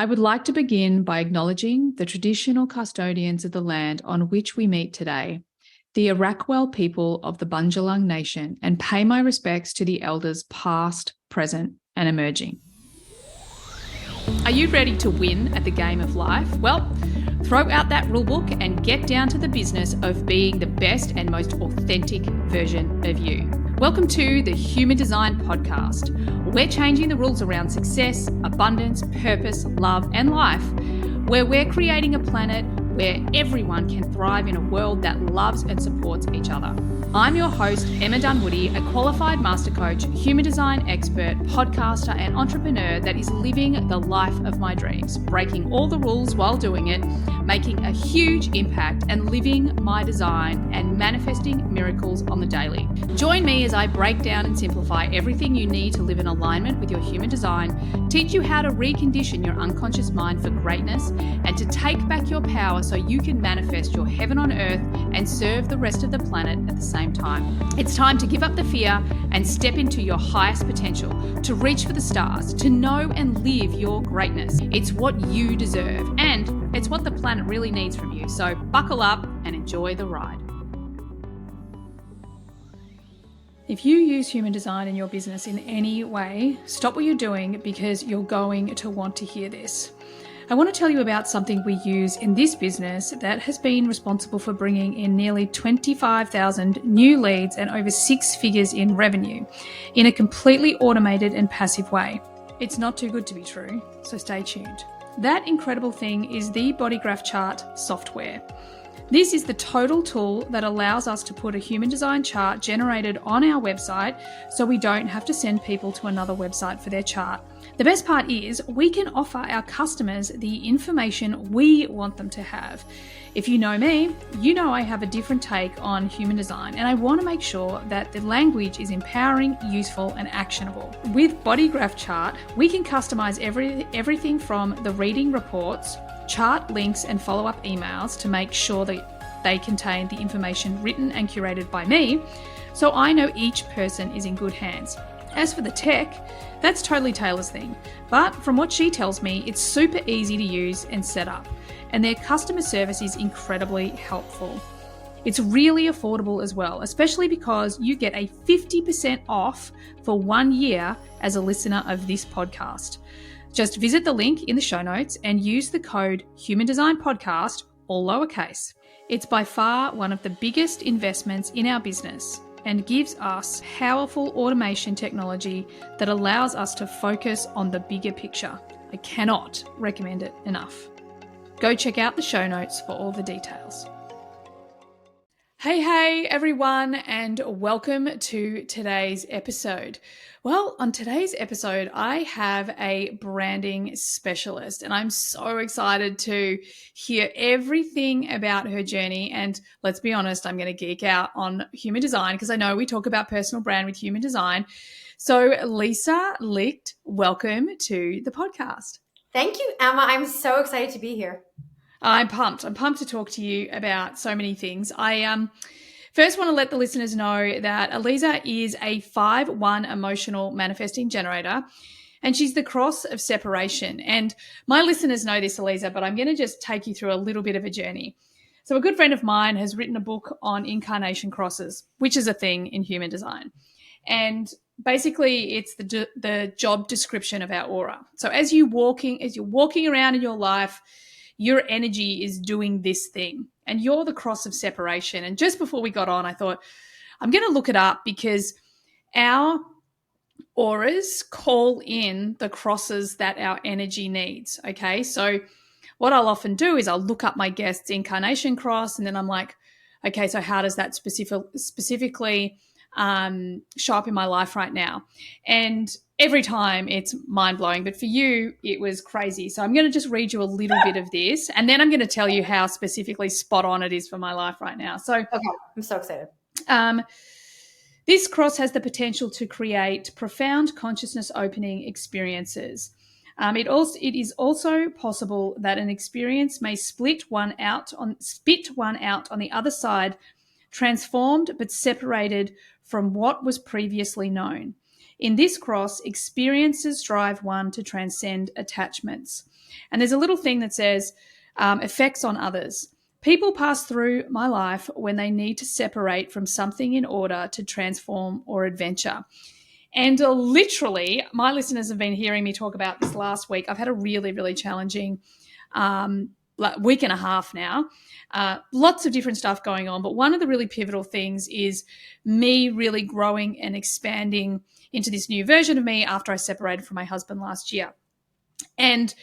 I would like to begin by acknowledging the traditional custodians of the land on which we meet today, the Arakwal people of the Bundjalung Nation, and pay my respects to the elders past, present, and emerging. Are you ready to win at the game of life? Well, throw out that rulebook and get down to the business of being the best and most authentic version of you. Welcome to the Human Design Podcast. We're changing the rules around success, abundance, purpose, love, and life, where we're creating a planet where everyone can thrive in a world that loves and supports each other. I'm your host, Emma Dunwoody, a qualified master coach, human design expert, podcaster, and entrepreneur that is living the life of my dreams, breaking all the rules while doing it, making a huge impact, and living my design and manifesting miracles on the daily. Join me as I break down and simplify everything you need to live in alignment with your human design, teach you how to recondition your unconscious mind for greatness, and to take back your power so you can manifest your heaven on earth and serve the rest of the planet at the same time. It's time to give up the fear and step into your highest potential, to reach for the stars, to know and live your greatness. It's what you deserve, and it's what the planet really needs from you. So buckle up and enjoy the ride. If you use human design in your business in any way, stop what you're doing because you're going to want to hear this. I want to tell you about something we use in this business that has been responsible for bringing in nearly 25,000 new leads and over 6 figures in revenue in a completely automated and passive way. It's not too good to be true, so stay tuned. That incredible thing is the BodyGraph chart software. This is the total tool that allows us to put a human design chart generated on our website so we don't have to send people to another website for their chart. The best part is we can offer our customers the information we want them to have. If you know me, you know I have a different take on human design, and I want to make sure that the language is empowering, useful, and actionable. With BodyGraph chart, we can customize everything from the reading reports, chart links, and follow-up emails to make sure that they contain the information written and curated by me, so I know each person is in good hands. As for the tech, that's totally Taylor's thing, but from what she tells me, it's super easy to use and set up, and their customer service is incredibly helpful. It's really affordable as well, especially because you get a 50% off for 1 year as a listener of this podcast. Just visit the link in the show notes and use the code HUMANDESIGNPODCAST, all lowercase. It's by far one of the biggest investments in our business and gives us powerful automation technology that allows us to focus on the bigger picture. I cannot recommend it enough. Go check out the show notes for all the details. Hey everyone, and welcome to today's episode. Well, on today's episode, I have a branding specialist, and I'm so excited to hear everything about her journey. And let's be honest, I'm going to geek out on human design because I know we talk about personal brand with human design. So Aliza Licht, welcome to the podcast. Thank you, Emma. I'm so excited to be here. I'm pumped. I'm pumped to talk to you about so many things. I first want to let the listeners know that Aliza is a 5/1 emotional manifesting generator, and she's the cross of separation. And my listeners know this, Aliza, but I'm going to just take you through a little bit of a journey. So a good friend of mine has written a book on incarnation crosses, which is a thing in human design. And basically it's the job description of our aura. So as you're walking around in your life, your energy is doing this thing, and you're the cross of separation. And just before we got on, I thought, I'm going to look it up because our auras call in the crosses that our energy needs. Okay. So what I'll often do is I'll look up my guest's incarnation cross, and then I'm like, okay, so how does that specifically show up in my life right now? And every time it's mind-blowing, but for you, it was crazy. So I'm going to just read you a little bit of this, and then I'm going to tell you how specifically spot on it is for my life right now. So, okay, I'm so excited. This cross has the potential to create profound consciousness opening experiences. It is also possible that an experience may spit one out on the other side, transformed but separated from what was previously known. In this cross, experiences drive one to transcend attachments. And there's a little thing that says effects on others. People pass through my life when they need to separate from something in order to transform or adventure. And literally, my listeners have been hearing me talk about this last week. I've had a really, really challenging week and a half now. Lots of different stuff going on. But one of the really pivotal things is me really growing and expanding into this new version of me after I separated from my husband last year. And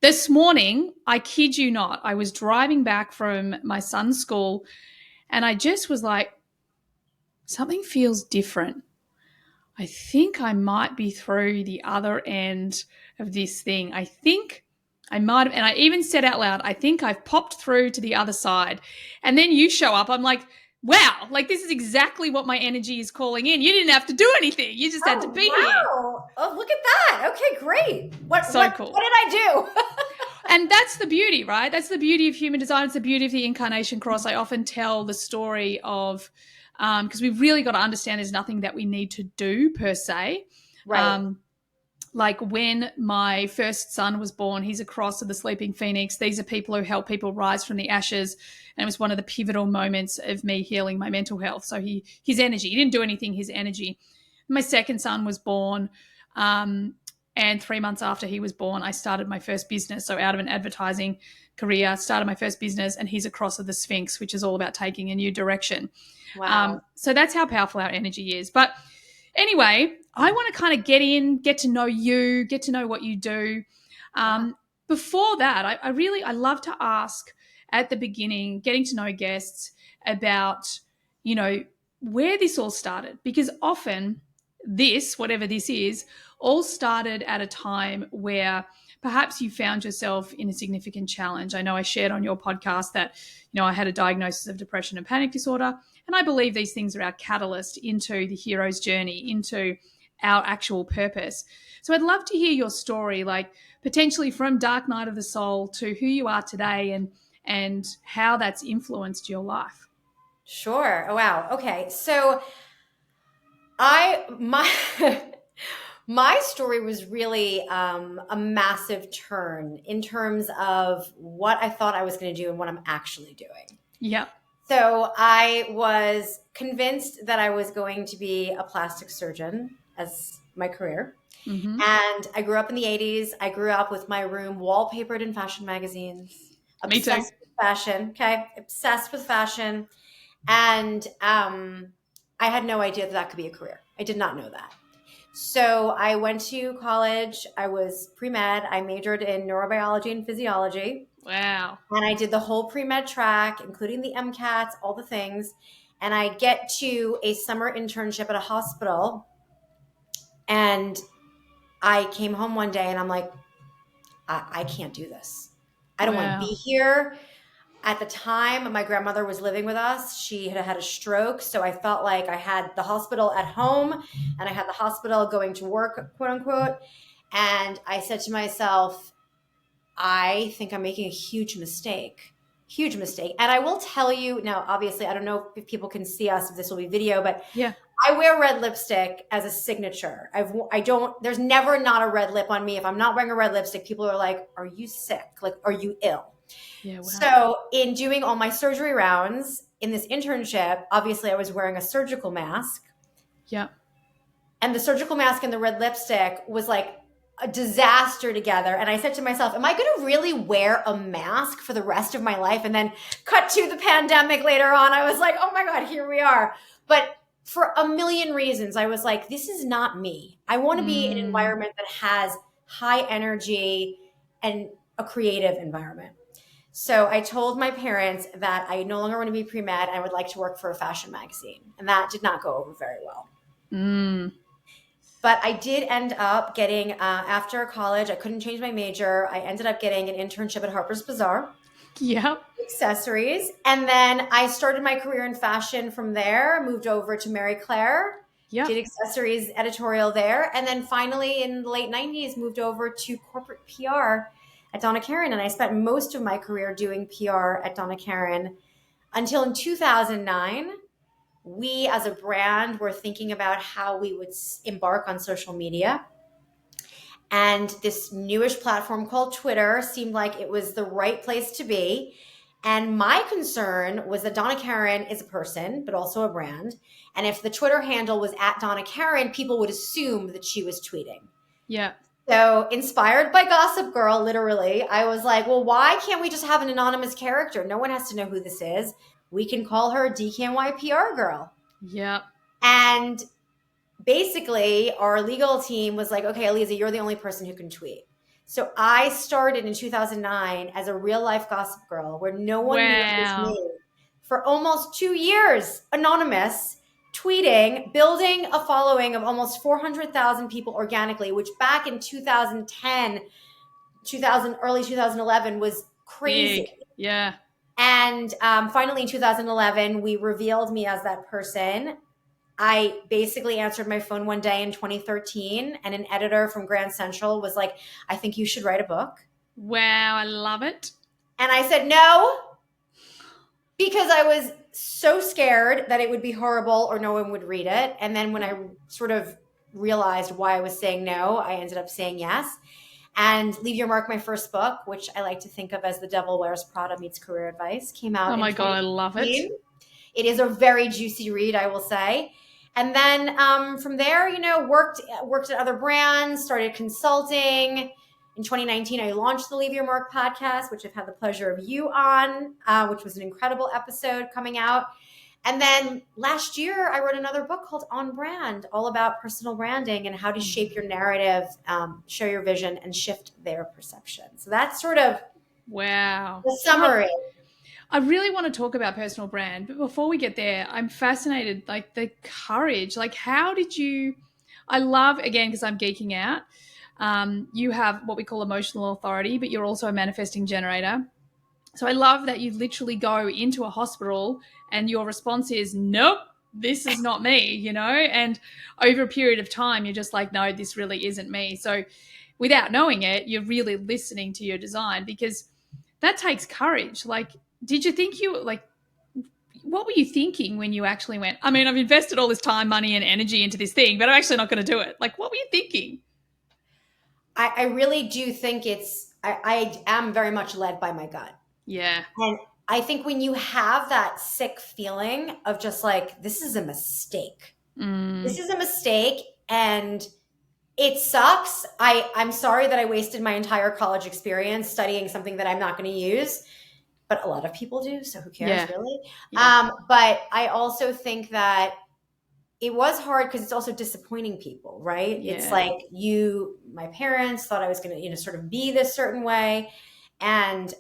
this morning, I kid you not, I was driving back from my son's school and I just was like, something feels different. I think I might be through the other end of this thing. I think I might have, and I even said out loud, I think I've popped through to the other side. And then you show up. I'm like, wow, like this is exactly what my energy is calling in. You didn't have to do anything. You just had to be here. Oh, look at that. Okay, great. What Cool. What did I do? And that's the beauty, right? That's the beauty of human design. It's the beauty of the incarnation cross. I often tell the story of, because we've really got to understand there's nothing that we need to do per se. Right. Like when my first son was born, he's a cross of the sleeping phoenix. These are people who help people rise from the ashes. And it was one of the pivotal moments of me healing my mental health. So his energy, he didn't do anything, his energy. My second son was born. And 3 months after he was born, I started my first business. So out of an advertising career, started my first business, and he's a cross of the Sphinx, which is all about taking a new direction. Wow. So that's how powerful our energy is. But anyway, I want to kind of get to know you, get to know what you do. Before that, I love to ask at the beginning, getting to know guests about, where this all started. Because often this, whatever this is, all started at a time where perhaps you found yourself in a significant challenge. I know I shared on your podcast that, I had a diagnosis of depression and panic disorder. And I believe these things are our catalyst into the hero's journey, into our actual purpose. So I'd love to hear your story, like potentially from dark night of the soul to who you are today and how that's influenced your life. Sure. Oh, wow. Okay. So my my story was really a massive turn in terms of what I thought I was going to do and what I'm actually doing. Yep. So I was convinced that I was going to be a plastic surgeon as my career. Mm-hmm. And I grew up in the 80s. I grew up with my room wallpapered in fashion magazines. Me too. Obsessed with fashion. Okay. Obsessed with fashion. And I had no idea that could be a career. I did not know that. So I went to college. I was pre-med. I majored in neurobiology and physiology. Wow. And I did the whole pre-med track, including the MCATs, all the things. And I get to a summer internship at a hospital. And I came home one day and I'm like, I can't do this. I don't want to be here. At the time, my grandmother was living with us. She had had a stroke. So I felt like I had the hospital at home and I had the hospital going to work, quote unquote. And I said to myself, I think I'm making a huge mistake. And I will tell you now, obviously, I don't know if people can see us, if this will be video, but yeah, I wear red lipstick as a signature. There's never not a red lip on me. If I'm not wearing a red lipstick, people are like, are you sick? Like, are you ill? Yeah, wow. So in doing all my surgery rounds in this internship, obviously I was wearing a surgical mask. Yeah. And the surgical mask and the red lipstick was like a disaster together. And I said to myself, am I going to really wear a mask for the rest of my life? And then cut to the pandemic later on. I was like, oh my God, here we are. But for a million reasons, I was like, this is not me. I want to be in an environment that has high energy and a creative environment. So I told my parents that I no longer want to be pre-med. I would like to work for a fashion magazine. And that did not go over very well. But I did end up getting, after college, I couldn't change my major. I ended up getting an internship at Harper's Bazaar. Yep. Accessories. And then I started my career in fashion from there, moved over to Marie Claire. Yep. Did accessories editorial there. And then finally in the late 90s, moved over to corporate PR at Donna Karan. And I spent most of my career doing PR at Donna Karan until in 2009, we as a brand were thinking about how we would embark on social media. And this newish platform called Twitter seemed like it was the right place to be. And my concern was that Donna Karen is a person, but also a brand. And if the Twitter handle was at Donna Karen, people would assume that she was tweeting. Yeah. So, inspired by Gossip Girl, literally, I was like, well, why can't we just have an anonymous character? No one has to know who this is. We can call her DKNY PR girl. Yeah. And basically, our legal team was like, okay, Aliza, you're the only person who can tweet. So I started in 2009 as a real life Gossip Girl where no one knew it was me for almost 2 years, anonymous, tweeting, building a following of almost 400,000 people organically, which back in 2010, early 2011 was crazy. Big. Yeah. And finally in 2011, we revealed me as that person. I basically answered my phone one day in 2013, and an editor from Grand Central was like, I think you should write a book. Wow, I love it. And I said no, because I was so scared that it would be horrible or no one would read it. And then when I sort of realized why I was saying no, I ended up saying yes. And Leave Your Mark, my first book, which I like to think of as The Devil Wears Prada meets career advice, came out. Oh my God, I love it. It is a very juicy read, I will say. And then from there, worked at other brands, started consulting. In 2019, I launched the Leave Your Mark podcast, which I've had the pleasure of you on, which was an incredible episode coming out. And then last year, I wrote another book called On Brand, all about personal branding and how to shape your narrative, show your vision, and shift their perception. So that's sort of the summary. I really want to talk about personal brand, but before we get there, I'm fascinated, like the courage, like how did you, I love, again, because I'm geeking out, you have what we call emotional authority, but you're also a manifesting generator. So I love that you literally go into a hospital and your response is, nope, this is not me, and over a period of time, you're just like, no, this really isn't me. So without knowing it, you're really listening to your design, because that takes courage. Like, did you think what were you thinking when you actually went, I mean, I've invested all this time, money, and energy into this thing, but I'm actually not going to do it. Like, what were you thinking? I really do think I am very much led by my gut. Yeah. And I think when you have that sick feeling of just like, this is a mistake. This is a mistake and it sucks. I'm sorry that I wasted my entire college experience studying something that I'm not going to use. But a lot of people do, so who cares, really? Yeah. But I also think that it was hard because it's also disappointing people, right? Yeah. It's like my parents thought I was going to, sort of be this certain way. And,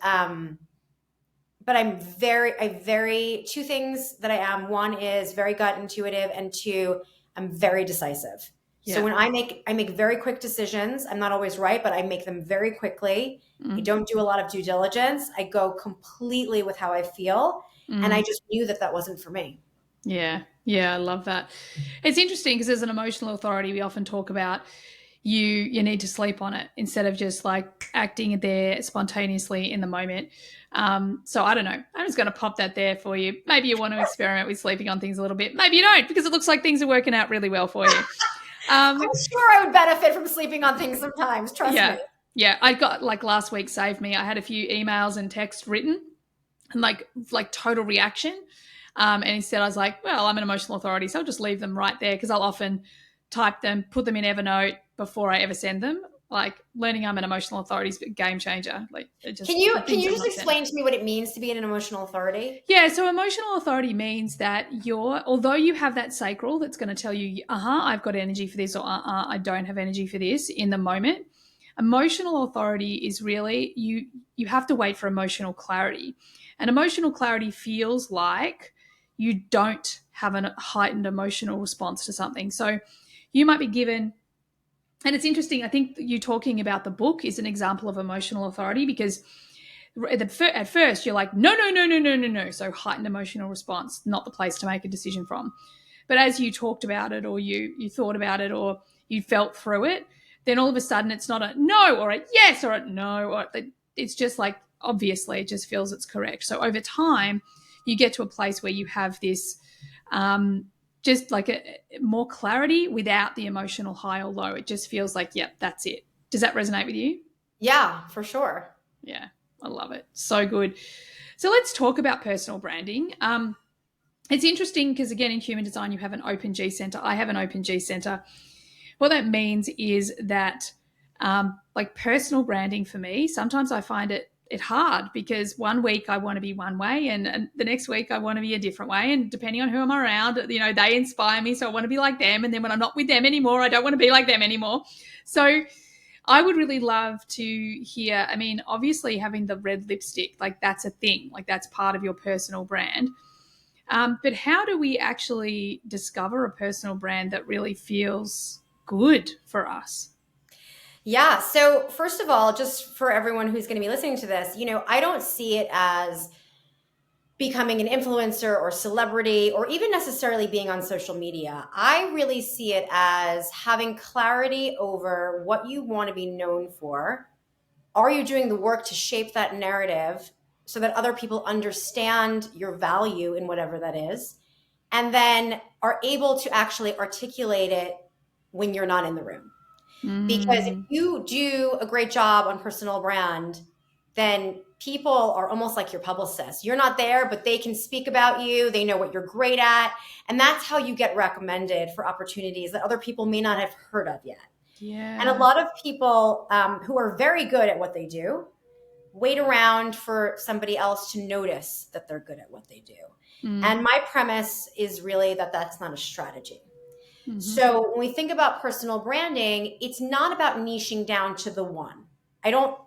but I two things that I am. One is very gut intuitive, and two, I'm very decisive. Yeah. So when I make very quick decisions. I'm not always right, but I make them very quickly. I don't do a lot of due diligence. I go completely with how I feel. And I just knew that wasn't for me. Yeah. Yeah. I love that. It's interesting because as an emotional authority, we often talk about you need to sleep on it instead of just like acting there spontaneously in the moment. So I don't know. I'm just going to pop that there for you. Maybe you want to experiment with sleeping on things a little bit. Maybe you don't, because it looks like things are working out really well for you. I'm sure I would benefit from sleeping on things sometimes. Trust me. Yeah. I got last week saved me. I had a few emails and texts written and like total reaction. And instead I was like, well, I'm an emotional authority, so I'll just leave them right there because I'll often type them, put them in Evernote before I ever send them. Like learning I'm an emotional authority is a game changer. Like, can you just explain to me what it means to be an emotional authority? Yeah, so emotional authority means that although you have that sacral that's going to tell you, I've got energy for this, or I don't have energy for this in the moment. Emotional authority is really you have to wait for emotional clarity, and emotional clarity feels like you don't have a heightened emotional response to something. So you might be given. And it's interesting, I think you talking about the book is an example of emotional authority, because at first you're like, no. So heightened emotional response, not the place to make a decision from. But as you talked about it, or you thought about it, or you felt through it, then all of a sudden it's not a no or a yes or a no. Or it's just like, obviously it just feels it's correct. So over time, you get to a place where you have this Just like more clarity without the emotional high or low. It just feels like, yep, that's it. Does that resonate with you? Yeah, for sure. Yeah, I love it. So good. So let's talk about personal branding. It's interesting because, again, in human design, you have an open G center. I have an open G center. What that means is that, like personal branding for me, sometimes I find it hard because one week I want to be one way and the next week I want to be a different way. And depending on who I'm around, they inspire me. So I want to be like them. And then when I'm not with them anymore, I don't want to be like them anymore. So I would really love to hear, I mean, obviously having the red lipstick, like that's a thing, like that's part of your personal brand. But how do we actually discover a personal brand that really feels good for us? Yeah. So, first of all, just for everyone who's going to be listening to this, I don't see it as becoming an influencer or celebrity or even necessarily being on social media. I really see it as having clarity over what you want to be known for. Are you doing the work to shape that narrative so that other people understand your value in whatever that is, and then are able to actually articulate it when you're not in the room? Because if Mm, you do a great job on personal brand, then people are almost like your publicist. You're not there, but they can speak about you. They know what you're great at. And that's how you get recommended for opportunities that other people may not have heard of yet. And a yeah. lot of people who are very good at what they do wait around for somebody else to notice that they're good at what they do. Mm, And my premise is really that that's not a strategy. mm-hmm. So when we think about personal branding, it's not about niching down to the one. I don't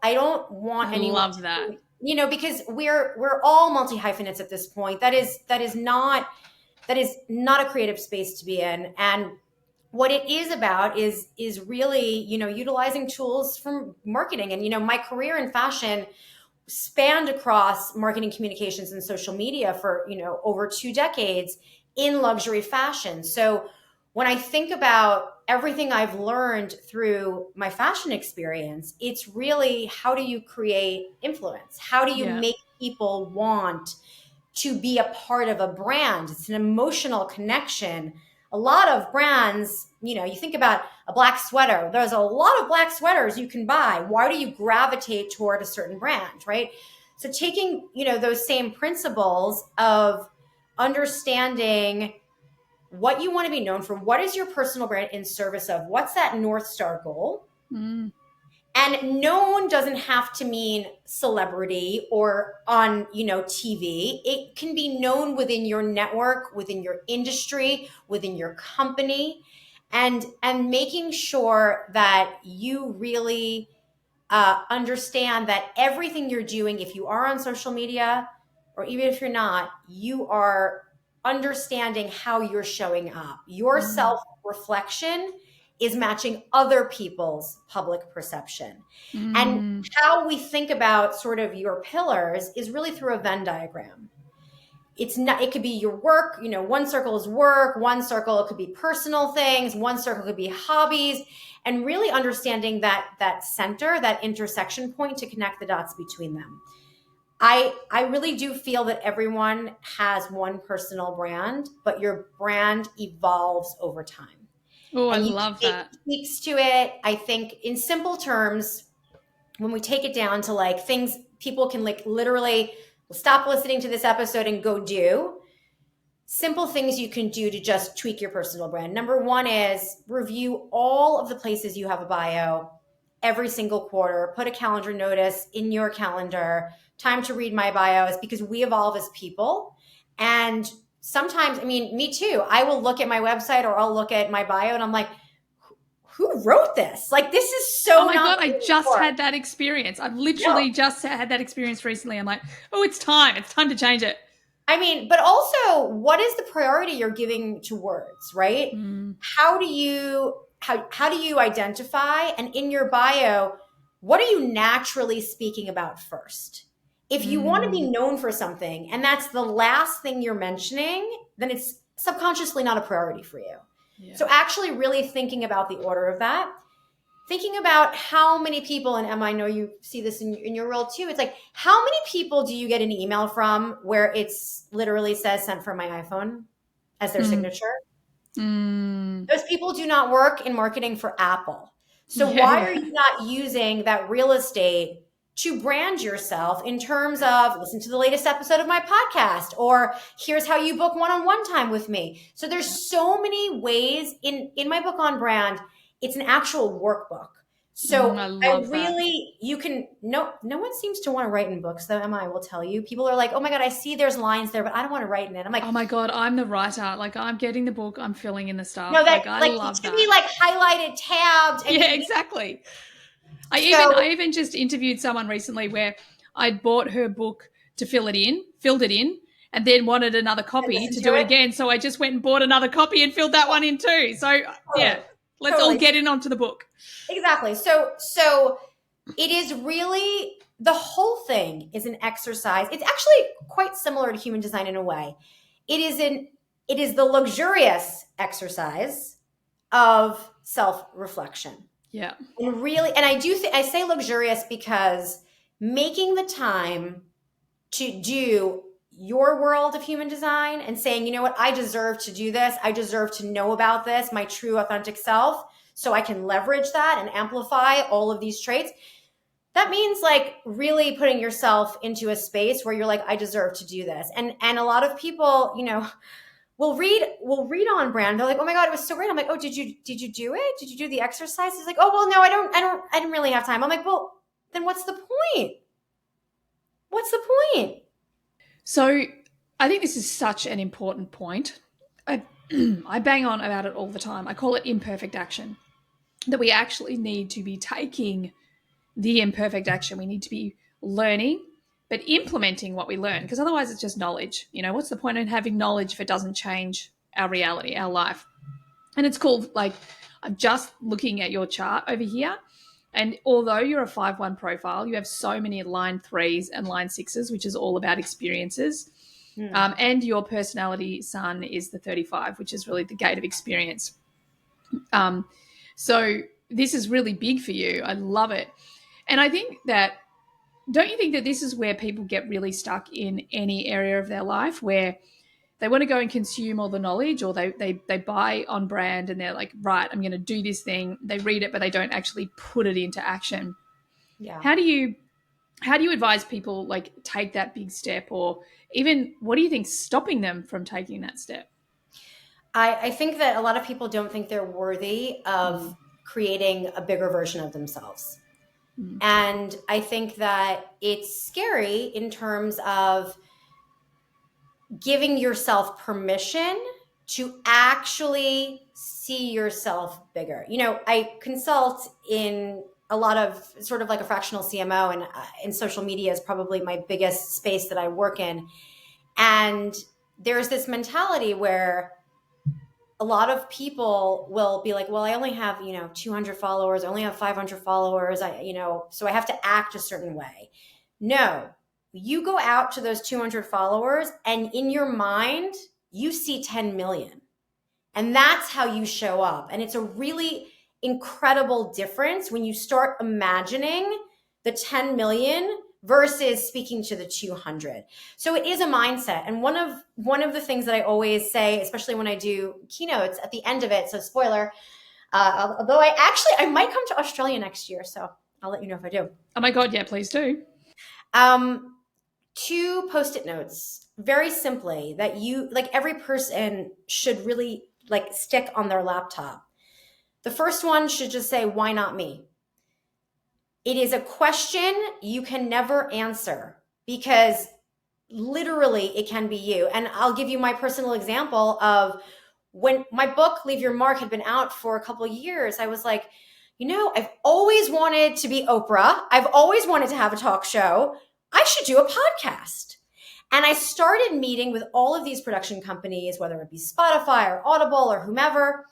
want I anyone love that. to, because we're all multi hyphenates at this point. That is not a creative space to be in. And what it is about is really, utilizing tools from marketing. And my career in fashion spanned across marketing, communications, and social media for over 2 decades in luxury fashion. So when I think about everything I've learned through my fashion experience, it's really, how do you create influence? How do you Yeah. make people want to be a part of a brand? It's an emotional connection. A lot of brands, you think about a black sweater, there's a lot of black sweaters you can buy. Why do you gravitate toward a certain brand, right? So taking, those same principles of understanding what you want to be known for, what is your personal brand in service of, what's that North Star goal? Mm, And known doesn't have to mean celebrity or on, TV. It can be known within your network, within your industry, within your company, and making sure that you really understand that everything you're doing, if you are on social media or even if you're not, you are understanding how you're showing up. Your mm, self reflection is matching other people's public perception. And mm, how we think about sort of your pillars is really through a Venn diagram. It's not, it could be your work, one circle is work, one circle it could be personal things, one circle could be hobbies, and really understanding that center, that intersection point, to connect the dots between them. I really do feel that everyone has one personal brand, but your brand evolves over time. oh, I And you can love make that. tweaks to it. I think in simple terms, when we take it down to like things people can like literally stop listening to this episode and go do, simple things you can do to just tweak your personal brand. Number one is review all of the places you have a bio every single quarter. Put a calendar notice in your calendar. Time to read my bios, because we evolve as people. And sometimes, I mean, me too. I will look at my website or I'll look at my bio and I'm like, who wrote this? Like, this is Oh so my not God, I just anymore. had that experience. I've No, literally just had that experience recently. I'm like, oh, it's time. It's time to change it. I mean, but also, what is the priority you're giving to words, right? Mm, How do you identify, and in your bio, what are you naturally speaking about first? If you want to be mm, known for something and that's the last thing you're mentioning, then it's subconsciously not a priority for you. yeah. So actually really thinking about the order of that, thinking about how many people, and Emma, I know you see this in your role too. It's like, how many people do you get an email from where it's literally says sent from my iPhone? as their Mm. signature. Mm. Those people do not work in marketing for Apple. So why are Yeah. you not using that real estate to brand yourself in terms of listen to the latest episode of my podcast, or here's how you book one-on-one time with me? So there's so many ways in my book on brand. It's an actual workbook. So I I love that. really, you can, no one seems to want to write in books though, Emma, I will tell you. People are like, oh my God, I see there's lines there, but I don't want to write in it. I'm like, Oh my God, I'm the writer. Like, I'm getting the book, I'm filling in the no, stuff. that Like, I like it love should be that. like highlighted, tabbed, and Yeah, you exactly. I even so I even just interviewed someone recently where I'd bought her book to filled it in, and then wanted another and copy listen to to do it it. again. So I just went and bought another copy and filled that one in too. So yeah, Totally. let's all Totally. get in onto the book. Exactly. So it is really the whole thing is an exercise. It's actually quite similar to human design in a way. It is the luxurious exercise of self-reflection. Yeah. And really, and I say luxurious because making the time to do your world of human design and saying, you know what, I deserve to do this. I deserve to know about this, my true authentic self, so I can leverage that and amplify all of these traits. That means like really putting yourself into a space where you're like, I deserve to do this. And a lot of people, will read on brand. They're like, oh my God, it was so great. I'm like, oh, did you do it? Did you do the exercise? It's like, oh well, no, I didn't really have time. I'm like, well, then what's the point? What's the point? So I think this is such an important point. I, I bang on about it all the time. I call it imperfect action. That we actually need to be taking the imperfect action. We need to be learning, but implementing what we learn, because otherwise it's just knowledge. What's the point in having knowledge if it doesn't change our reality, our life? And it's cool. Like, I'm just looking at your chart over here. And although you're a 5-1 profile, you have so many line 3s and line 6s, which is all about experiences. And your personality sun is the 35, which is really the gate of experience. So this is really big for you. I love it. And I think that, don't you think that this is where people get really stuck in any area of their life, where they want to go and consume all the knowledge, or they buy on brand and they're like, right, I'm going to do this thing. They read it, but they don't actually put it into action. Yeah. How do you advise people like take that big step, or even what do you think's stopping them from taking that step? I think that a lot of people don't think they're worthy of creating a bigger version of themselves. And I think that it's scary in terms of giving yourself permission to actually see yourself bigger. I consult in a lot of sort of like a fractional CMO, and in social media is probably my biggest space that I work in. And there's this mentality where a lot of people will be like, well, I only have, 200 followers. I only have 500 followers. So I have to act a certain way. No, you go out to those 200 followers and in your mind, you see 10 million. And that's how you show up. And it's a really incredible difference when you start imagining the 10 million versus speaking to the 200. So it is a mindset. And one of the things that I always say, especially when I do keynotes at the end of it, so spoiler, although I might come to Australia next year, so I'll let you know if I do. Oh my God, yeah, please do. 2 post-it notes, very simply, that you, like, every person should really like stick on their laptop. The first one should just say, why not me? It is a question you can never answer, because literally it can be you. And I'll give you my personal example of when my book, Leave Your Mark, had been out for a couple of years. I was like, I've always wanted to be Oprah. I've always wanted to have a talk show. I should do a podcast. And I started meeting with all of these production companies, whether it be Spotify or Audible or whomever.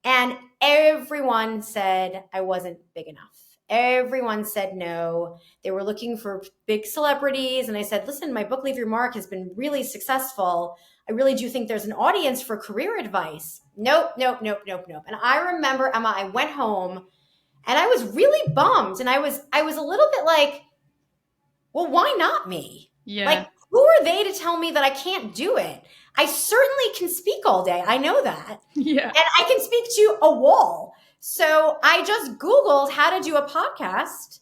And everyone said I wasn't big enough. Everyone said no. They were looking for big celebrities. And I said, listen, my book, Leave Your Mark, has been really successful. I really do think there's an audience for career advice. Nope. And I remember, Emma, I went home and I was really bummed. And I was a little bit like, well, why not me? Yeah. Like, who are they to tell me that I can't do it? I certainly can speak all day. I know that. Yeah. And I can speak to a wall. So I just Googled how to do a podcast.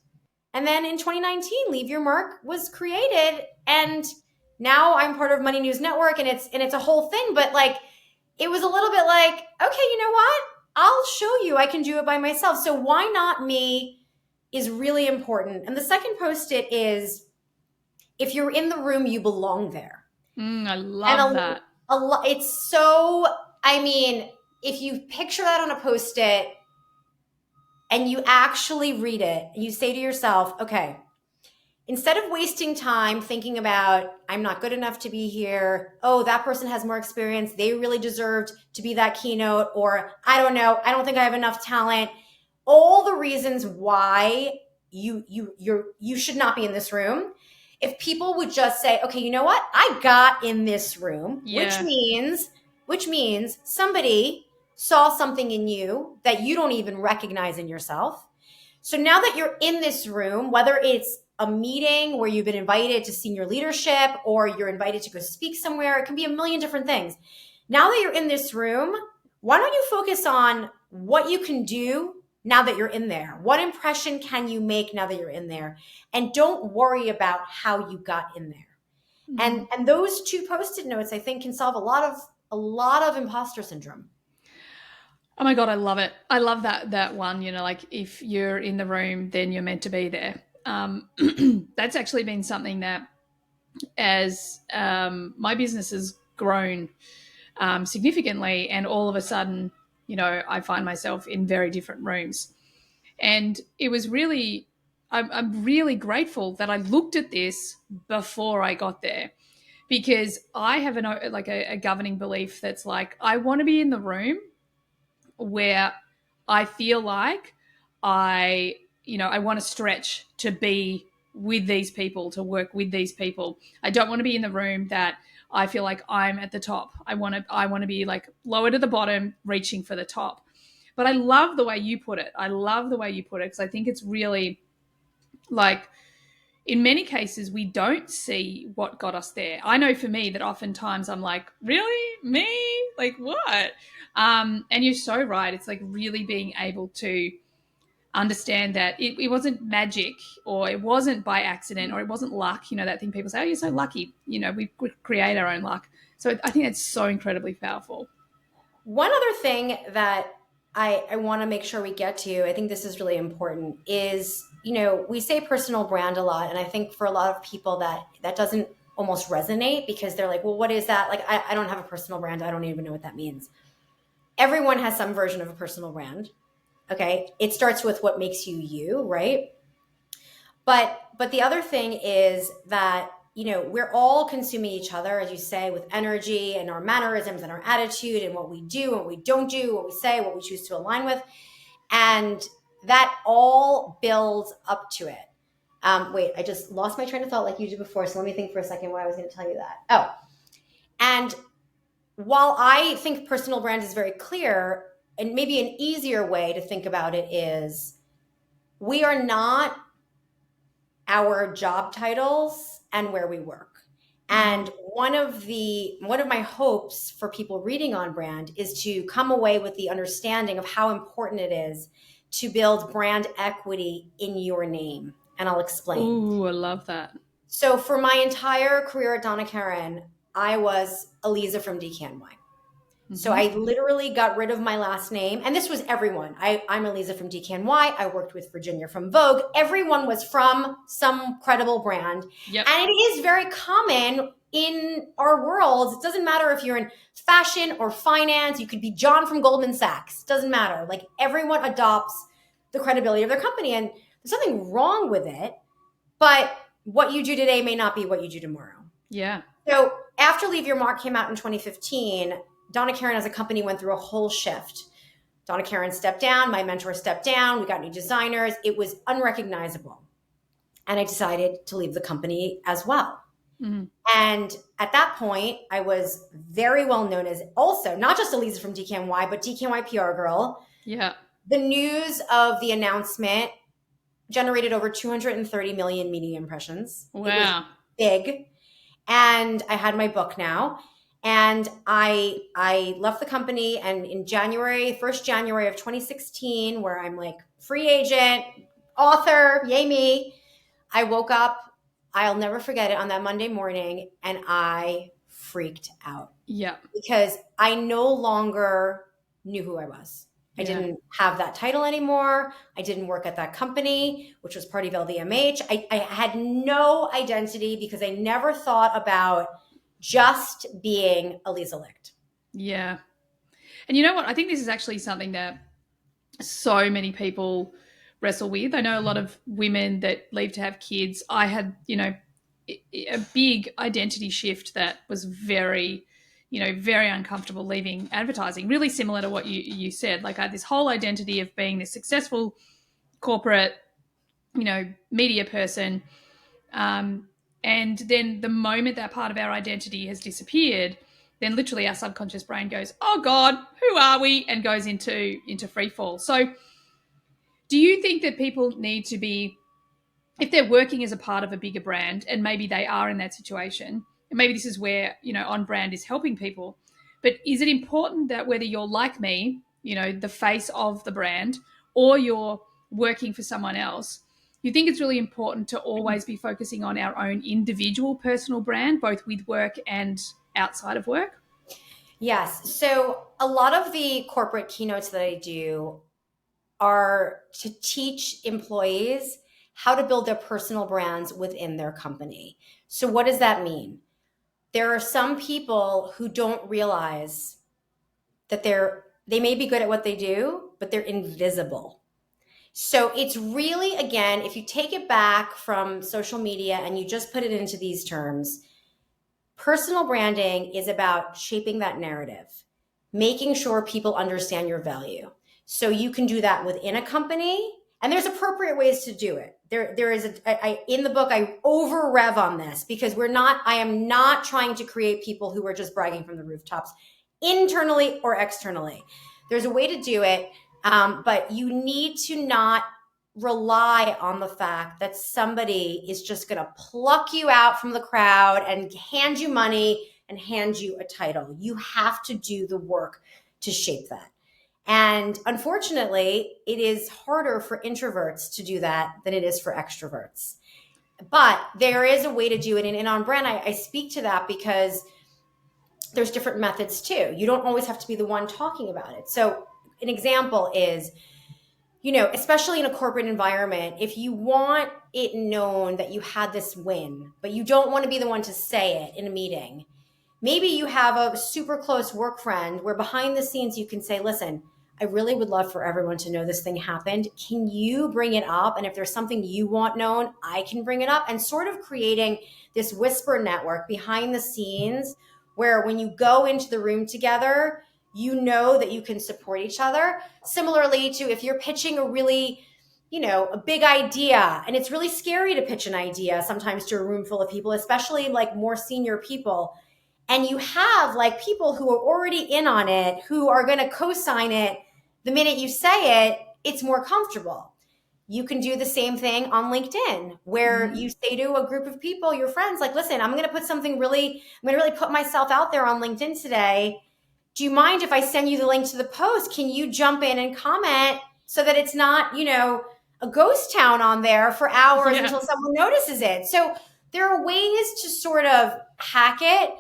And then in 2019, Leave Your Mark was created. And now I'm part of Money News Network, and it's a whole thing. But like, it was a little bit like, okay, you know what? I'll show you I can do it by myself. So why not me is really important. And the second post-it is, if you're in the room, you belong there. I love that. It's so, I mean, if you picture that on a post-it and you actually read it, you say to yourself, okay, instead of wasting time thinking about, I'm not good enough to be here, oh, that person has more experience, they really deserved to be that keynote, or I don't know, I don't think I have enough talent, all the reasons why you should not be in this room. If people would just say, okay, you know what? I got in this room, Yeah. which means somebody saw something in you that you don't even recognize in yourself. So now that you're in this room, whether it's a meeting where you've been invited to senior leadership or you're invited to go speak somewhere, it can be a million different things. Now that you're in this room, why don't you focus on what you can do now that you're in there? What impression can you make now that you're in there? And don't worry about how you got in there. And those two post-it notes, I think, can solve a lot of imposter syndrome. Oh my God, I love it. I love that one, like if you're in the room, then you're meant to be there. That's actually been something that, as my business has grown significantly, and all of a sudden, I find myself in very different rooms. And it was really, I'm really grateful that I looked at this before I got there, because I have a governing belief that's like, I want to be in the room where I feel like I want to stretch to be with these people, to work with these people. I don't want to be in the room that I feel like I'm at the top. I want to be like lower to the bottom, reaching for the top. But I love the way you put it. Because I think it's really like, in many cases, we don't see what got us there. I know for me that oftentimes I'm like, really? Me? Like, what? And you're so right. It's like really being able to understand that it wasn't magic, or it wasn't by accident, or it wasn't luck. That thing people say, oh, you're so lucky. We create our own luck. So I think that's so incredibly powerful. One other thing that I want to make sure we get to, I think this is really important, is, we say personal brand a lot. And I think for a lot of people that doesn't almost resonate, because they're like, well, what is that? Like, I don't have a personal brand. I don't even know what that means. Everyone has some version of a personal brand. Okay. It starts with what makes you you, right? But the other thing is that, we're all consuming each other, as you say, with energy and our mannerisms and our attitude and what we do and what we don't do, what we say, what we choose to align with. And that all builds up to it. Wait, I just lost my train of thought like you did before. So let me think for a second why I was going to tell you that. Oh, and while I think personal brand is very clear, and maybe an easier way to think about it is, we are not our job titles and where we work. And one of my hopes for people reading on brand is to come away with the understanding of how important it is to build brand equity in your name. And I'll explain. Ooh, I love that. So for my entire career at Donna Karan, I was Aliza from DKNY. Mm-hmm. So I literally got rid of my last name. And this was everyone. I'm Aliza from DKNY. I worked with Virginia from Vogue. Everyone was from some credible brand. Yep. And it is very common in our world. It doesn't matter if you're in fashion or finance. You could be John from Goldman Sachs. It doesn't matter. Like, everyone adopts the credibility of their company. And there's nothing wrong with it. But what you do today may not be what you do tomorrow. Yeah. So after Leave Your Mark came out in 2015, Donna Karan as a company went through a whole shift. Donna Karan stepped down. My mentor stepped down. We got new designers. It was unrecognizable. And I decided to leave the company as well. Mm-hmm. And at that point, I was very well known as also not just Aliza from DKNY, but DKNY PR girl. Yeah. The news of the announcement generated over 230 million media impressions. Wow. It was big. And I had my book now. And I left the company, and in January, 1st January of 2016, where I'm like free agent, author, yay me, I woke up, I'll never forget it, on that Monday morning, and I freaked out Yeah. because I no longer knew who I was. I Yeah. didn't have that title anymore. I didn't work at that company, which was part of LVMH. I had no identity because I never thought about just being Aliza Licht. Yeah. And you know what? I think this is actually something that so many people wrestle with. I know a lot of women that leave to have kids. I had, a big identity shift that was very, very uncomfortable leaving advertising, really similar to what you said. Like I had this whole identity of being this successful corporate, media person. Um, and then the moment that part of our identity has disappeared, then literally our subconscious brain goes, "Oh God, who are we?" and goes into free fall. So, do you think that people need to be, if they're working as a part of a bigger brand, and maybe they are in that situation, and maybe this is where on brand is helping people, but is it important that whether you're like me, the face of the brand, or you're working for someone else, you think it's really important to always be focusing on our own individual personal brand, both with work and outside of work? Yes. So a lot of the corporate keynotes that I do are to teach employees how to build their personal brands within their company. So what does that mean? There are some people who don't realize that they may be good at what they do, but they're invisible. So it's really, again, if you take it back from social media and you just put it into these terms, personal branding is about shaping that narrative, making sure people understand your value. So you can do that within a company, and there's appropriate ways to do it. There is in the book, I over rev on this because I am not trying to create people who are just bragging from the rooftops, internally or externally. There's a way to do it, but you need to not rely on the fact that somebody is just going to pluck you out from the crowd and hand you money and hand you a title. You have to do the work to shape that. And unfortunately, it is harder for introverts to do that than it is for extroverts. But there is a way to do it. And on brand, I speak to that because there's different methods too. You don't always have to be the one talking about it. So an example is, especially in a corporate environment, if you want it known that you had this win, but you don't want to be the one to say it in a meeting, maybe you have a super close work friend where behind the scenes you can say, listen, I really would love for everyone to know this thing happened. Can you bring it up? And if there's something you want known, I can bring it up. And sort of creating this whisper network behind the scenes where when you go into the room together, you know that you can support each other. Similarly to if you're pitching a really, a big idea, and it's really scary to pitch an idea sometimes to a room full of people, especially like more senior people. And you have like people who are already in on it, who are going to co-sign it the minute you say it, it's more comfortable. You can do the same thing on LinkedIn where you say to a group of people, your friends, like, listen, I'm going to really put myself out there on LinkedIn today. Do you mind if I send you the link to the post? Can you jump in and comment so that it's not, a ghost town on there for hours until someone notices it? So there are ways to sort of hack it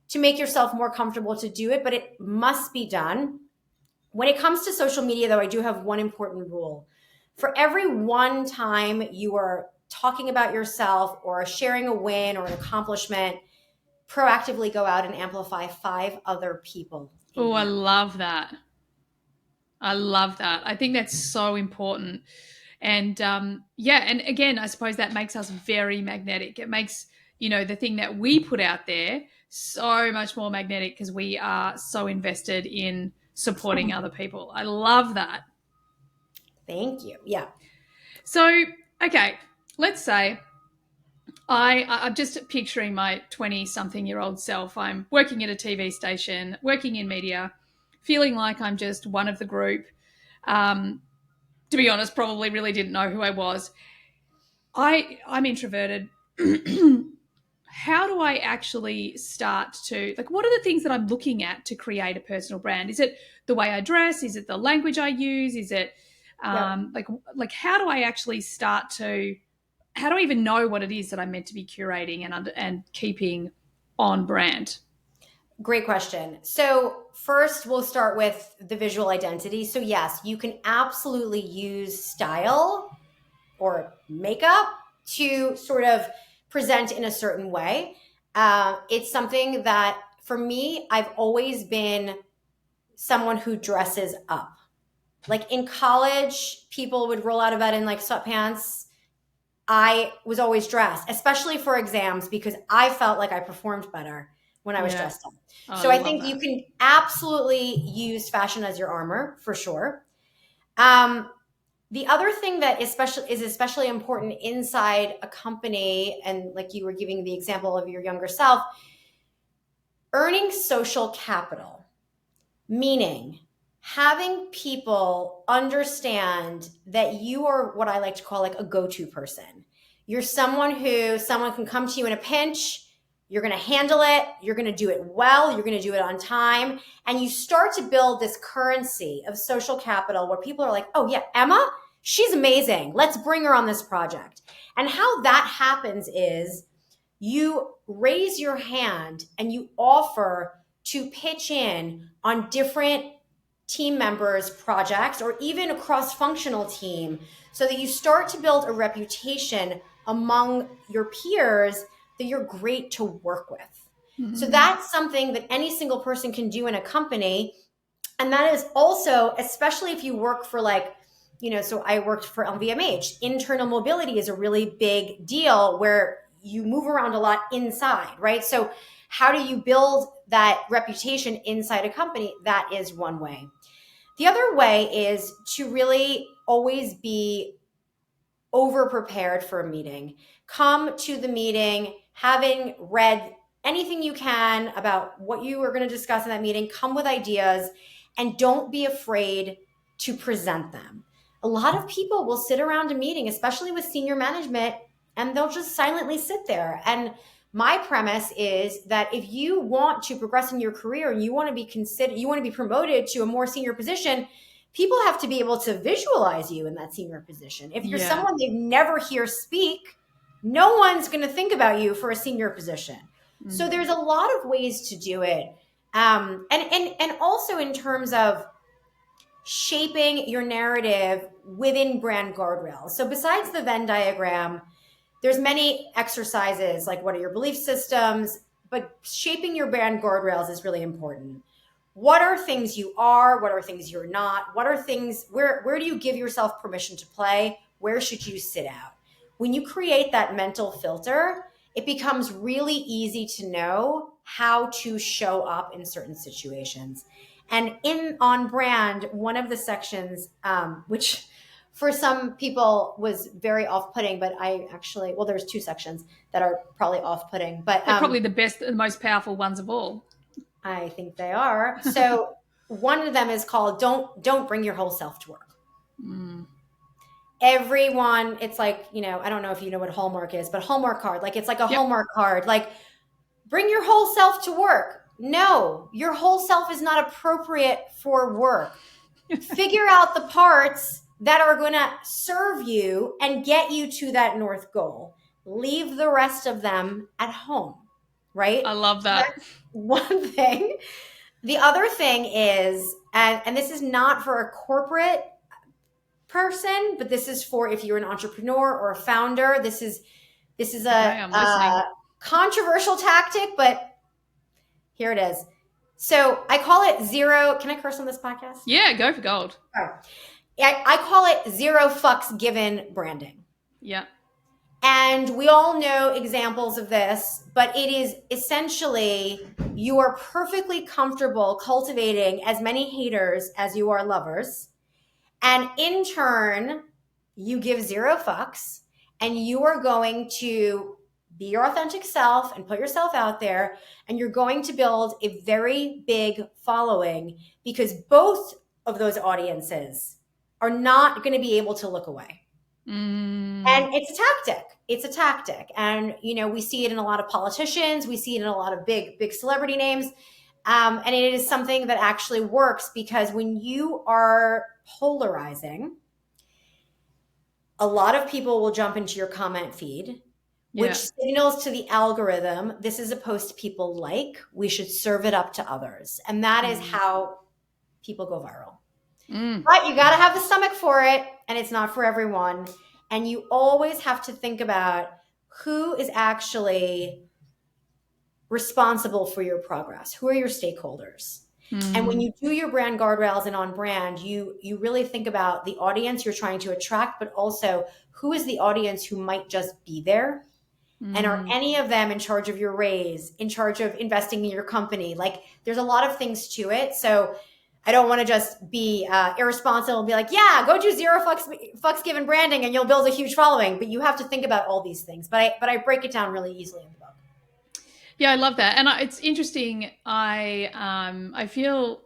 to make yourself more comfortable to do it, but it must be done. When it comes to social media, though, I do have one important rule. For every one time you are talking about yourself or sharing a win or an accomplishment, proactively go out and amplify 5 other people. Oh, I love that. I love that. I think that's so important. And and again, I suppose that makes us very magnetic. It makes, the thing that we put out there so much more magnetic because we are so invested in supporting other people. I love that. Thank you. Yeah. So, okay, let's say I'm just picturing my 20-something-year-old self. I'm working at a TV station, working in media, feeling like I'm just one of the group. Um, to be honest, probably really didn't know who I was. I'm introverted. how do I actually start to, like, what are the things that I'm looking at to create a personal brand? Is it the way I dress? Is it the language I use? Is it Yep. like how do I actually start to, how do I even know what it is that I'm meant to be curating and keeping on brand? Great question. So, first, we'll start with the visual identity. So, yes, you can absolutely use style or makeup to sort of present in a certain way. It's something that for me, I've always been someone who dresses up. Like in college, people would roll out of bed in like sweatpants. I was always dressed, especially for exams, because I felt like I performed better when I was Yeah. dressed up. Oh, I So I love think you that. can absolutely use fashion as your armor for sure. Um, the other thing that especially important inside a company, and like you were giving the example of your younger self, earning social capital, meaning having people understand that you are what I like to call like a go-to person. You're someone can come to you in a pinch. You're going to handle it. You're going to do it well. You're going to do it on time. And you start to build this currency of social capital where people are like, oh, yeah, Emma, she's amazing. Let's bring her on this project. And how that happens is you raise your hand and you offer to pitch in on different team members' projects or even a cross functional team so that you start to build a reputation among your peers that you're great to work with. So Mm. that's something that any single person can do in a company. And that is also, especially if you work for like, so I worked for LVMH. Internal mobility is a really big deal where you move around a lot inside, right? So, how do you build that reputation inside a company? That is one way. The other way is to really always be over prepared for a meeting. Come to the meeting having read anything you can about what you are going to discuss in that meeting. Come with ideas and don't be afraid to present them. A lot of people will sit around a meeting, especially with senior management, and they'll just silently sit there. And my premise is that if you want to progress in your career and you want to be promoted to a more senior position, people have to be able to visualize you in that senior position. If you're Yeah. someone they never hear speak, no one's going to think about you for a senior position. So Mm. there's a lot of ways to do it. And also in terms of shaping your narrative within brand guardrails. So besides the Venn diagram, there's many exercises like what are your belief systems, but shaping your brand guardrails is really important. What are things you are? What are things you're not? What are things, where do you give yourself permission to play? Where should you sit out? When you create that mental filter, it becomes really easy to know how to show up in certain situations. And in on brand, one of the sections, which for some people was very off-putting, but I actually, well, there's two sections that are probably off-putting, but They're probably the best, the most powerful ones of all. I think they are. So one of them is called don't bring your whole self to work. Mm. Everyone, it's like, I don't know if you know what Hallmark is, but Hallmark card, like it's like a Yep. Hallmark card, like bring your whole self to work. No, your whole self is not appropriate for work. Figure out the parts that are going to serve you and get you to that North goal. Leave the rest of them at home, right? I love So that. that's one thing. The other thing is, and this is not for a corporate person, but this is for if you're an entrepreneur or a founder. This is Okay, a, I'm listening. a controversial tactic, but here it is. So I call it zero. Can I curse on this podcast? Yeah, go for gold. Oh. I call it zero fucks given branding. Yeah. And we all know examples of this, but it is essentially you are perfectly comfortable cultivating as many haters as you are lovers. And in turn, you give zero fucks and you are going to be your authentic self and put yourself out there. And you're going to build a very big following because both of those audiences are not going to be able to look away. And it's a tactic. It's a tactic. And, we see it in a lot of politicians. We see it in a lot of big celebrity names. And it is something that actually works, because when you are polarizing, a lot of people will jump into your comment feed, which signals to the algorithm, this is a post people like, we should serve it up to others. And that is how people go viral. But you got to have the stomach for it, and it's not for everyone. And you always have to think about who is actually responsible for your progress. Who are your stakeholders? And when you do your brand guardrails and on brand, you really think about the audience you're trying to attract, but also who is the audience who might just be there. And are any of them in charge of your raise, in charge of investing in your company? Like, there's a lot of things to it. So I don't want to just be irresponsible and be like, yeah, go do zero fucks given branding and you'll build a huge following. But you have to think about all these things. But I break it down really easily in the book. Yeah, I love that. And it's interesting. I feel,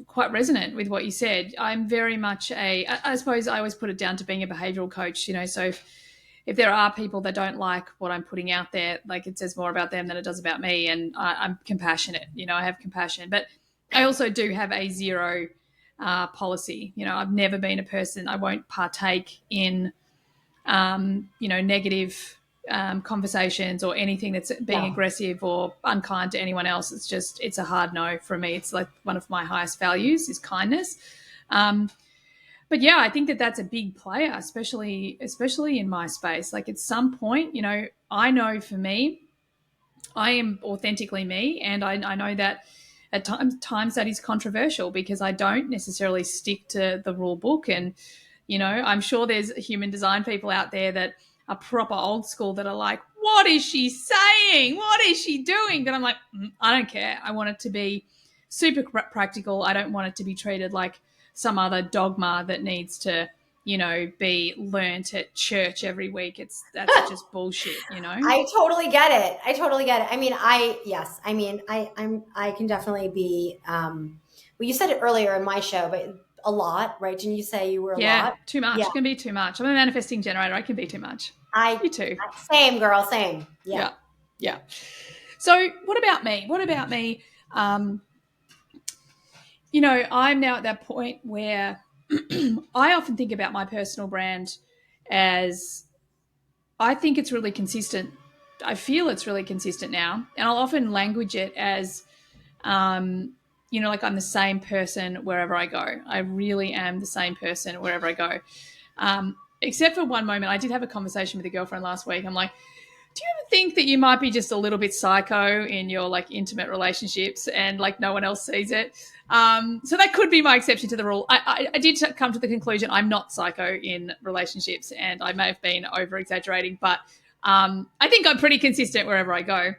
quite resonant with what you said. I'm very much I suppose I always put it down to being a behavioral coach, so if there are people that don't like what I'm putting out there, like, it says more about them than it does about me. And I'm compassionate, I have compassion, but I also do have a zero policy. I've never been a person, I won't partake in, negative conversations or anything that's being aggressive or unkind to anyone else. It's a hard no for me. It's like one of my highest values is kindness. But yeah, I think that that's a big player, especially in my space. Like, at some point, I know for me, I am authentically me, and I know that at times that is controversial because I don't necessarily stick to the rule book. And I'm sure there's human design people out there that are proper old school that are like, what is she saying? What is she doing? But I'm like, I don't care. I want it to be super practical. I don't want it to be treated like some other dogma that needs to, be learnt at church every week. That's just bullshit, I totally get it. I mean, I can definitely be, well, you said it earlier in my show, but a lot, right? Didn't you say you were a lot? Too much. Yeah. It can be too much. I'm a manifesting generator. I can be too much. You too. Same, girl, same. Yeah. So what about me? I'm now at that point where I often think about my personal brand as, I think it's really consistent. I feel it's really consistent now. And I'll often language it as, like, I'm the same person wherever I go. I really am the same person wherever I go. Except for one moment, I did have a conversation with a girlfriend last week. I'm like, do you ever think that you might be just a little bit psycho in your, like, intimate relationships and, like, no one else sees it? So that could be my exception to the rule. I did come to the conclusion I'm not psycho in relationships, and I may have been over exaggerating, but I think I'm pretty consistent wherever I go.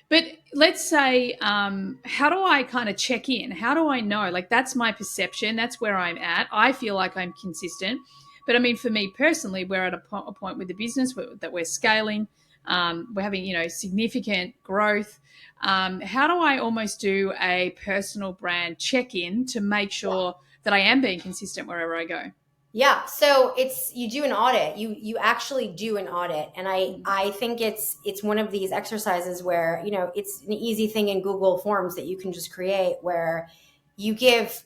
But let's say, how do I kind of check in? How do I know? Like, that's my perception. That's where I'm at. I feel like I'm consistent. But I mean, for me personally, we're at a point with the business that we're scaling. We're having, significant growth. How do I almost do a personal brand check-in to make sure that I am being consistent wherever I go? Yeah. So you do an audit. You actually do an audit. And I think it's one of these exercises where, it's an easy thing in Google Forms that you can just create, where you give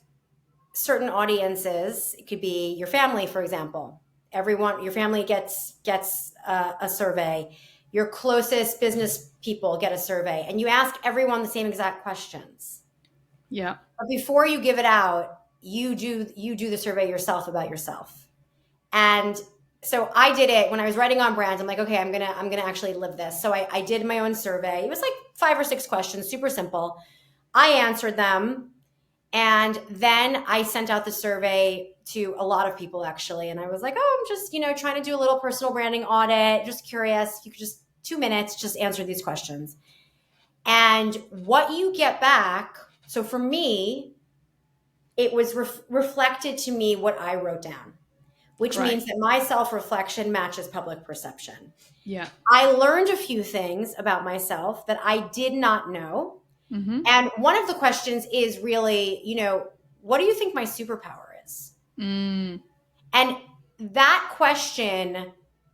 certain audiences, it could be your family, for example. Your family gets a survey. Your closest business people get a survey, and you ask everyone the same exact questions. Yeah. But before you give it out, you do the survey yourself about yourself. And so I did it when I was writing on brands. I'm like, okay, I'm gonna actually live this. So I did my own survey. It was like 5 or 6 questions, super simple. I answered them. And then I sent out the survey to a lot of people, actually. And I was like, oh, I'm just, trying to do a little personal branding audit. Just curious. If you could just 2 minutes, just answer these questions. And what you get back. So for me, it was reflected to me what I wrote down, which means that my self-reflection matches public perception. Yeah. I learned a few things about myself that I did not know. Mm-hmm. And one of the questions is really, what do you think my superpower is? Mm. And that question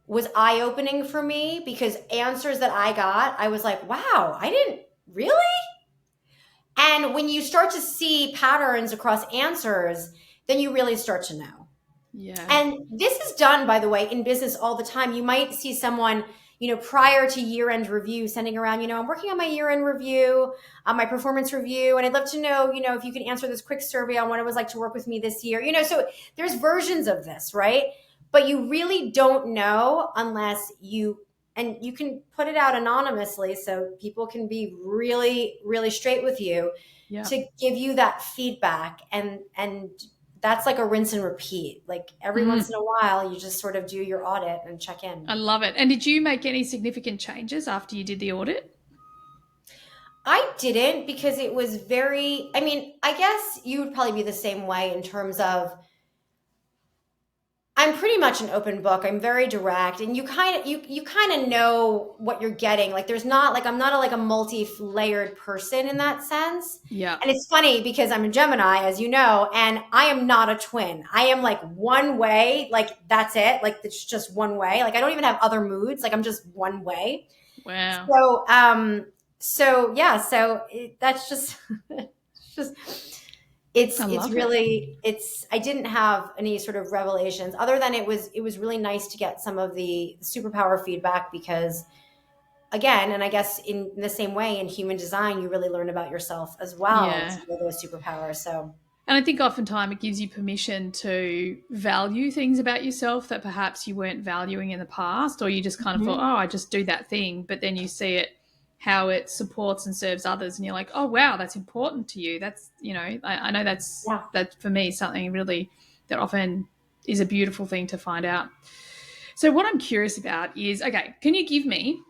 was eye-opening for me because answers that I got, I was like, wow, I didn't really? And when you start to see patterns across answers, then you really start to know. Yeah. And this is done, by the way, in business all the time. You might see someone, prior to year-end review sending around, I'm working on my year-end review, my performance review, and I'd love to know, if you can answer this quick survey on what it was like to work with me this year. So there's versions of this, right? But you really don't know unless and you can put it out anonymously so people can be really, really straight with you to give you that feedback. And that's like a rinse and repeat. Like every once in a while, you just sort of do your audit and check in. I love it. And did you make any significant changes after you did the audit? I didn't, because it was I guess you would probably be the same way in terms of, I'm pretty much an open book. I'm very direct, and you kind of know what you're getting. Like there's not like, I'm not a multi-layered person in that sense. Yeah. And it's funny because I'm a Gemini, as you know, and I am not a twin. I am like one way, like that's it. Like it's just one way. Like I don't even have other moods. Like I'm just one way. Wow. That's just it's just I didn't have any sort of revelations other than it was really nice to get some of the superpower feedback, because again, and I guess in the same way in human design, you really learn about yourself as well. Yeah. With those superpowers. So, and I think oftentimes it gives you permission to value things about yourself that perhaps you weren't valuing in the past, or you just kind of thought, oh, I just do that thing. But then you see it, how it supports and serves others, and you're like, oh, wow, that's important to you. That's, I know that's for me something really that often is a beautiful thing to find out. So what I'm curious about is, okay, can you give me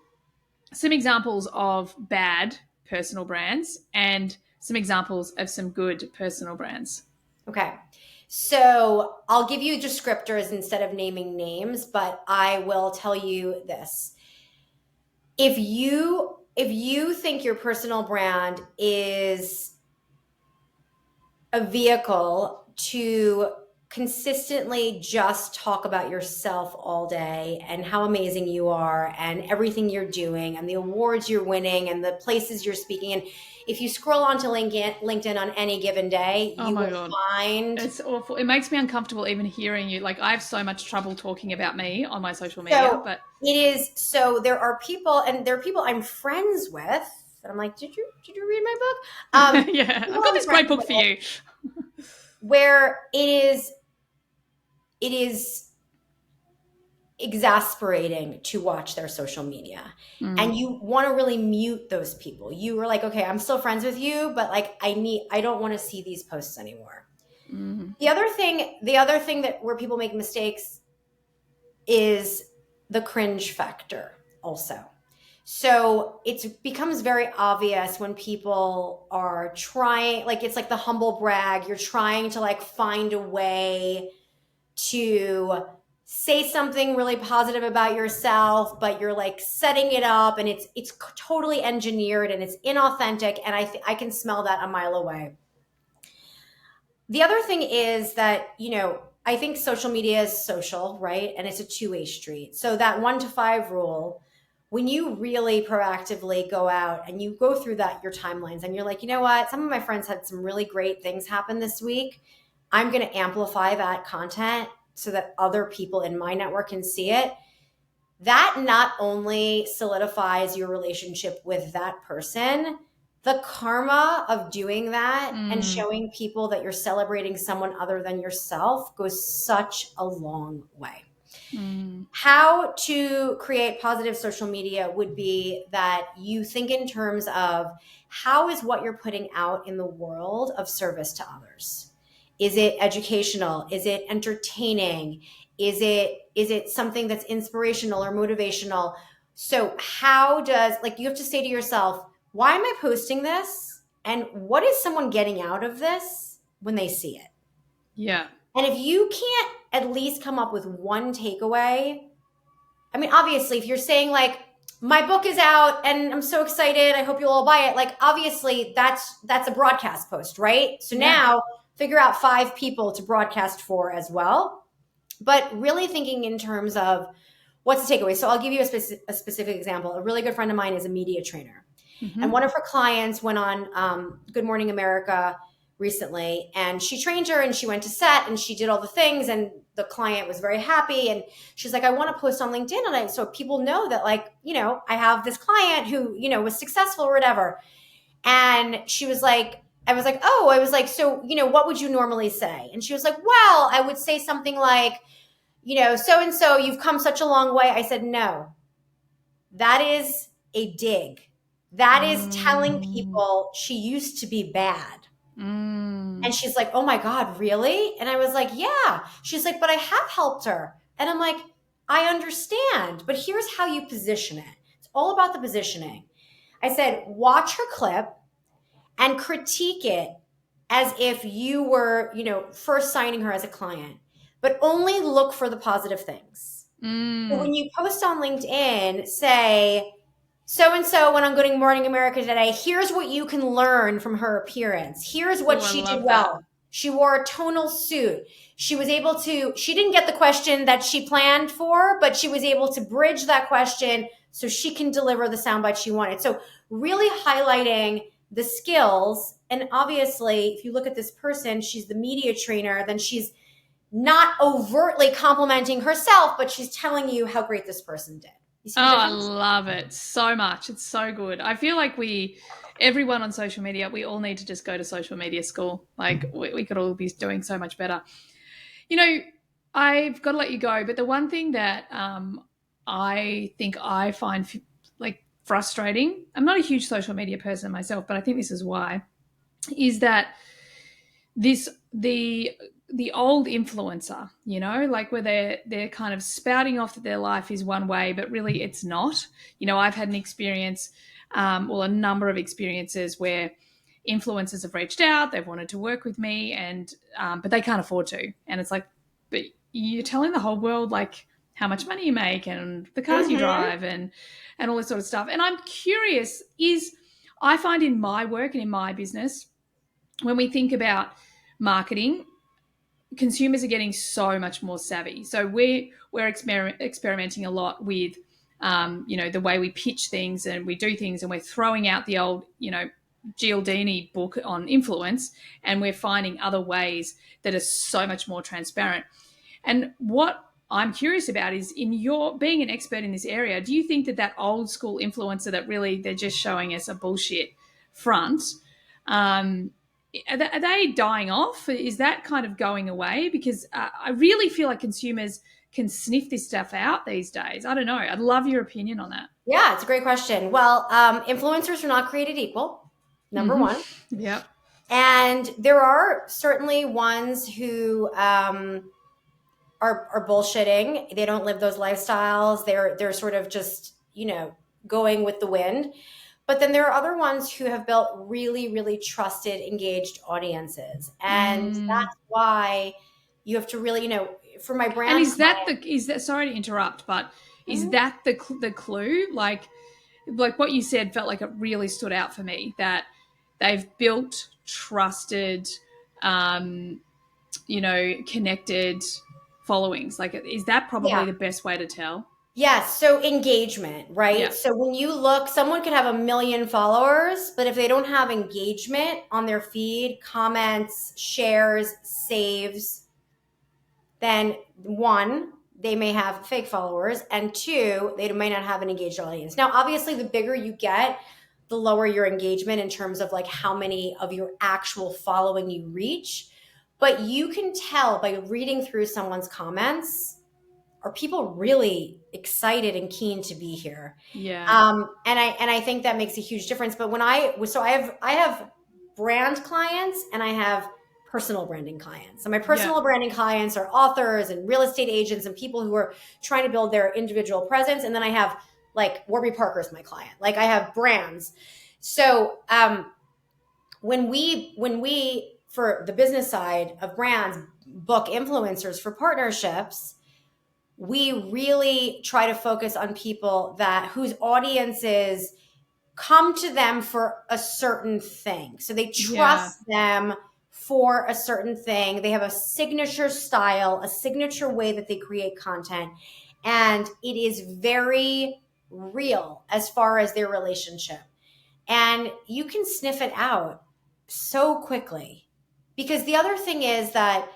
some examples of bad personal brands and some examples of some good personal brands? Okay. So I'll give you descriptors instead of naming names, but I will tell you this. If you think your personal brand is a vehicle to consistently just talk about yourself all day and how amazing you are and everything you're doing and the awards you're winning and the places you're speaking, and if you scroll onto LinkedIn on any given day, you will find it's awful. It makes me uncomfortable even hearing you. Like I have so much trouble talking about me on my social media, but it is. So there are people I'm friends with. And I'm like, did you read my book? Yeah, I've got this great book for you. Where it is exasperating to watch their social media, and you want to really mute those people. You were like, okay, I'm still friends with you, but like I don't want to see these posts anymore. The other thing that where people make mistakes is the cringe factor also. So it becomes very obvious when people are trying, like it's like the humble brag. You're trying to like find a way to say something really positive about yourself, but you're like setting it up, and it's totally engineered and it's inauthentic. And I can smell that a mile away. The other thing is that, I think social media is social, right? And it's a two-way street. So that 1 to 5 rule, when you really proactively go out and you go through your timelines and you're like, you know what? Some of my friends had some really great things happen this week. I'm going to amplify that content so that other people in my network can see it. That not only solidifies your relationship with that person, the karma of doing that and showing people that you're celebrating someone other than yourself goes such a long way. How to create positive social media would be that you think in terms of how is what you're putting out in the world of service to others? Is it educational? Is it entertaining? Is it something that's inspirational or motivational? So how does, like, you have to say to yourself, why am I posting this? And what is someone getting out of this when they see it? Yeah. And if you can't at least come up with one takeaway, I mean, obviously, if you're saying like, my book is out and I'm so excited, I hope you'll all buy it. Like, obviously that's a broadcast post, right? So now figure out 5 people to broadcast for as well. but really thinking in terms of what's the takeaway. So I'll give you a specific example. A really good friend of mine is a media trainer. Mm-hmm. And one of her clients went on Good Morning America recently, and she trained her and she went to set and she did all the things, and the client was very happy. And she's like, I want to post on LinkedIn, and so people know that, like, I have this client who, was successful or whatever. And she was like, I was like, so, what would you normally say? And she was like, well, I would say something like, so-and-so, you've come such a long way. I said, no, that is a dig. That is telling people she used to be bad. And she's like, oh my God, really? And I was like, yeah. She's like, but I have helped her. And I'm like, I understand, but here's how you position it. It's all about the positioning. I said, watch her clip and critique it as if you were, first signing her as a client, but only look for the positive things. So when you post on LinkedIn, say, so-and-so went on Good Morning America today. Here's what you can learn from her appearance. Here's what she did well. She wore a tonal suit. She didn't get the question that she planned for, but she was able to bridge that question so she can deliver the soundbite she wanted. So really highlighting the skills. And obviously, if you look at this person, she's the media trainer, then she's not overtly complimenting herself, but she's telling you how great this person did. I love it so much. It's so good. I feel like everyone on social media, we all need to just go to social media school. Like we could all be doing so much better. I've got to let you go, but the one thing that I think I find like frustrating, I'm not a huge social media person myself, but I think this is why, is that the old influencer, like where they're kind of spouting off that their life is one way, but really it's not. I've had an experience, a number of experiences where influencers have reached out, they've wanted to work with me, and but they can't afford to. And it's like, but you're telling the whole world like how much money you make and the cars you drive and all this sort of stuff. And I'm curious, I find in my work and in my business, when we think about marketing, consumers are getting so much more savvy. So we're experimenting a lot with, the way we pitch things and we do things, and we're throwing out the old, Gialdini book on influence, and we're finding other ways that are so much more transparent. And what I'm curious about is, in your being an expert in this area, do you think that old school influencer that really they're just showing us a bullshit front, are they dying off? Is that kind of going away? Because I really feel like consumers can sniff this stuff out these days. I don't know. I'd love your opinion on that. Yeah, it's a great question. Well, influencers are not created equal, number one. Yep. And there are certainly ones who are bullshitting. They don't live those lifestyles. They're sort of just, going with the wind. But then there are other ones who have built really, really trusted, engaged audiences. And that's why you have to really, for my brand. And is that, sorry to interrupt, but is that the clue? Like what you said felt like it really stood out for me, that they've built trusted, connected followings. Like, is that probably the best way to tell? Yes. So engagement, right? Yeah. So when you look, someone could have 1 million followers, but if they don't have engagement on their feed, comments, shares, saves, then one, they may have fake followers, and two, they might not have an engaged audience. Now, obviously, the bigger you get, the lower your engagement in terms of like how many of your actual following you reach. But you can tell by reading through someone's comments, are people really excited and keen to be here? Yeah. And I think that makes a huge difference. But I have brand clients and I have personal branding clients. So my personal branding clients are authors and real estate agents and people who are trying to build their individual presence. And then I have like Warby Parker's my client. Like I have brands. So when we for the business side of brands book influencers for partnerships, we really try to focus on people whose audiences come to them for a certain thing. So they trust them for a certain thing. They have a signature style, a signature way that they create content. And it is very real as far as their relationship. And you can sniff it out so quickly. Because the other thing is that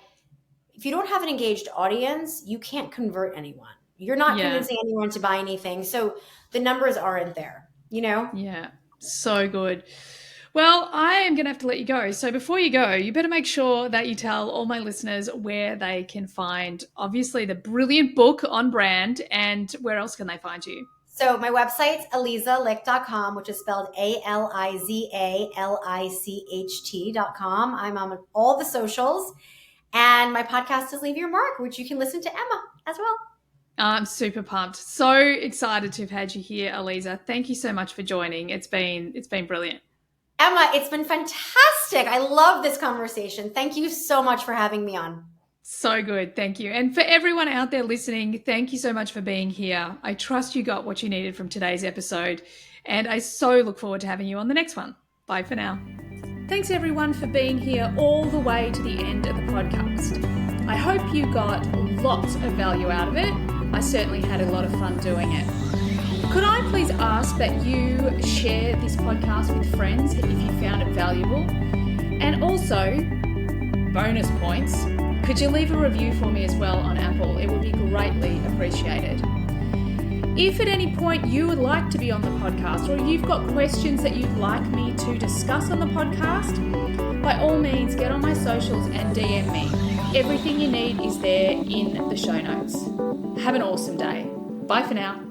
if you don't have an engaged audience, you can't convert anyone. You're not convincing anyone to buy anything. So the numbers aren't there, you know? Yeah, so good. Well, I am going to have to let you go. So before you go, you better make sure that you tell all my listeners where they can find, obviously, the brilliant book On Brand, and where else can they find you? So my website's alizalicht.com, which is spelled ALIZALICHT.com. I'm on all the socials. And my podcast is Leave Your Mark, which you can listen to Emma as well. I'm super pumped. So excited to have had you here, Aliza. Thank you so much for joining. It's been brilliant. Emma, it's been fantastic. I love this conversation. Thank you so much for having me on. So good. Thank you. And for everyone out there listening, thank you so much for being here. I trust you got what you needed from today's episode, and I so look forward to having you on the next one. Bye for now. Thanks everyone for being here all the way to the end of the podcast. I hope you got lots of value out of it. I certainly had a lot of fun doing it. Could I please ask that you share this podcast with friends if you found it valuable? And also, bonus points, could you leave a review for me as well on Apple? It would be greatly appreciated. If at any point you would like to be on the podcast, or you've got questions that you'd like me to discuss on the podcast, by all means get on my socials and DM me. Everything you need is there in the show notes. Have an awesome day. Bye for now.